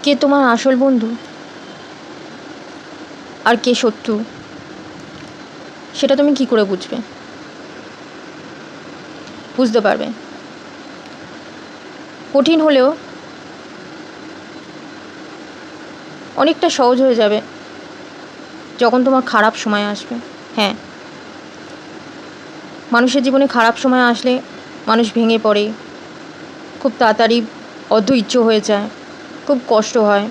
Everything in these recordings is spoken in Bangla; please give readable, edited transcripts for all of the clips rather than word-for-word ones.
কে তোমার আসল বন্ধু আর কে শত্রু সেটা তুমি কি করে বুঝবে? বুঝতে পারবে কঠিন হলেও অনেকটা সহজ হয়ে যাবে যখন তোমার খারাপ সময় আসবে। হ্যাঁ, মানুষের জীবনে খারাপ সময় আসলে মানুষ ভেঙে পড়ে, খুব তাড়াতাড়ি অধৈর্য হয়ে যায়, খুব কষ্ট হয়,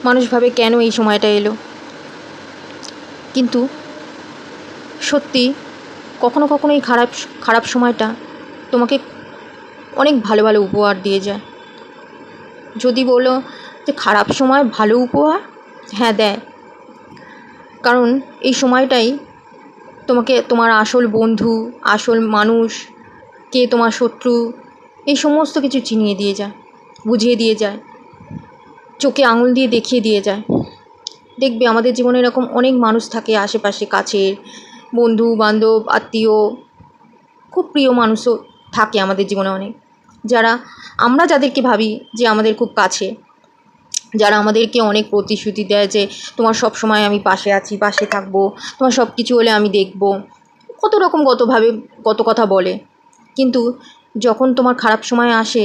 মানুষ ভাবে কেন এই সময়টা এলো। কিন্তু সত্যি কখনো কখনো এই খারাপ খারাপ সময়টা তোমাকে অনেক ভালো ভালো উপহার দিয়ে যায়। যদি বলো যে খারাপ সময় ভালো উপহার, হ্যাঁ দেয়। কারণ এই সময়টাই তোমাকে তোমার আসল বন্ধু, আসল মানুষ, কে তোমার শত্রু, এই সমস্ত কিছু চিনিয়ে দিয়ে যায়, বুঝিয়ে দিয়ে যায়, চোখে আঙুল দিয়ে দেখিয়ে দিয়ে যায়। দেখবে আমাদের জীবনে এরকম অনেক মানুষ থাকে আশেপাশে, কাছের বন্ধু বান্ধব আত্মীয়, খুব প্রিয় মানুষও থাকে আমাদের জীবনে অনেক, যারা আমরা যাদেরকে ভাবি যে আমাদের খুব কাছে, যারা আমাদেরকে অনেক প্রতিশ্রুতি দেয় যে তোমার সব সময় আমি পাশে আছি, পাশে থাকবো, তোমার সব কিছু হলে আমি দেখব, কত রকম কতভাবে কত কথা বলে। কিন্তু যখন তোমার খারাপ সময় আসে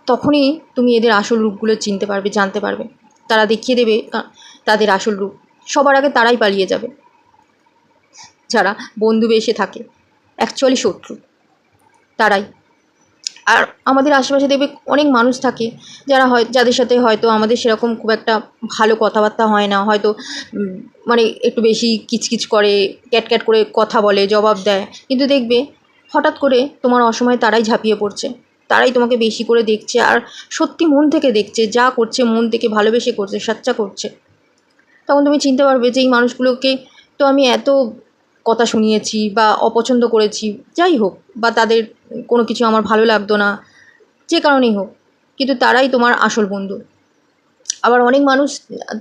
তখনই তুমি এদের আসল রূপগুলো চিনতে পারবে, জানতে পারবে। তারা দেখিয়ে দেবে তাদের আসল রূপ। সবার আগে তারাই পালিয়ে যাবে যারা বন্ধু বেশে থাকে, অ্যাকচুয়ালি শত্রু তারাই। আর আমাদের আশেপাশে দেখবে অনেক মানুষ থাকে যাদের সাথে হয়তো আমাদের সেরকম খুব একটা ভালো কথাবার্তা হয় না, হয়তো মানে একটু বেশি কিচকিচ করে, ক্যাটক্যাট করে কথা বলে, জবাব দেয়। কিন্তু দেখবে হঠাৎ করে তোমার অসময়ে তারাই ঝাঁপিয়ে পড়ছে, তারাই তোমাকে বেশি করে দেখছে, আর সত্যি মন থেকে দেখছে, যা করছে মন থেকে ভালোবেসে করছে, সাচ্চা করছে। তখন তুমি চিনতে পারবে যে এই মানুষগুলোকে তো আমি এত কথা শুনিয়েছি বা অপছন্দ করেছি, যাই হোক, বা তাদের কোনো কিছু আমার ভালো লাগতো না, যে কারণেই হোক, কিন্তু তারাই তোমার আসল বন্ধু। আবার অনেক মানুষ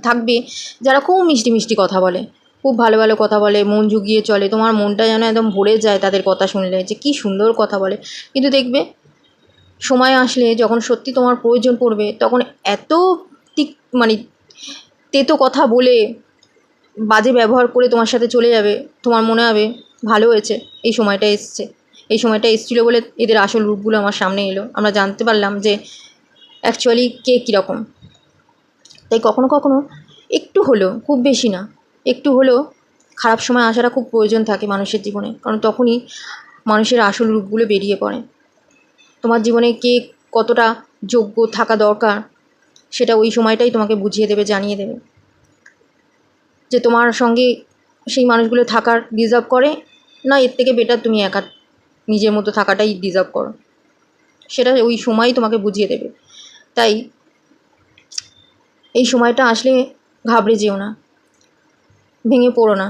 থাকবে যারা খুব মিষ্টি মিষ্টি কথা বলে, খুব ভালো ভালো কথা বলে, মন জুগিয়ে চলে, তোমার মনটা যেন একদম ভরে যায় তাদের কথা শুনলে, যে কী সুন্দর কথা বলে। কিন্তু দেখবে সময় আসলে যখন সত্যি তোমার প্রয়োজন পড়বে তখন এত মানে তেতো কথা বলে, বাজে ব্যবহার করে তোমার সাথে চলে যাবে, তোমার মনে হবে ভালো হয়েছে এই সময়টা এসছে, এই সময়টা এসেছিলো বলে এদের আসল রূপগুলো আমার সামনে এলো, আমরা জানতে পারলাম যে অ্যাকচুয়ালি কে কীরকম। তাই কখনো কখনো একটু হলেও, খুব বেশি না, একটু হলেও খারাপ সময় আসাটা খুব প্রয়োজন থাকে মানুষের জীবনে, কারণ তখনই মানুষের আসল রূপগুলো বেরিয়ে পড়ে। তোমার জীবনে কে কতটা যোগ্য থাকা দরকার সেটা ওই সময়টাই তোমাকে বুঝিয়ে দেবে, জানিয়ে দেবে যে তোমার সঙ্গে সেই মানুষগুলো থাকার ডিজার্ভ করে, না এর থেকে বেটার তুমি একা নিজের মতো থাকাটাই ডিজার্ভ করো, সেটা ওই সময়ই তোমাকে বুঝিয়ে দেবে। তাই এই সময়টা আসলে ঘাবড়ে যেও না, ভেঙে পড়ো না,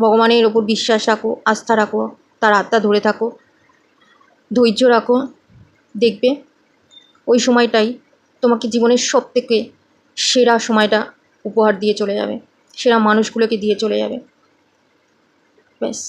ভগবানের ওপর বিশ্বাস রাখো, আস্থা রাখো, তার আত্মা ধরে থাকো, ধৈর্য রাখো। দেখবে ওই সময়টাই তোমাকে জীবনের সবথেকে সেরা সময়টা উপহার দিয়ে চলে যাবে, সেরা মানুষগুলোকে দিয়ে চলে যাবে। ব্যাস।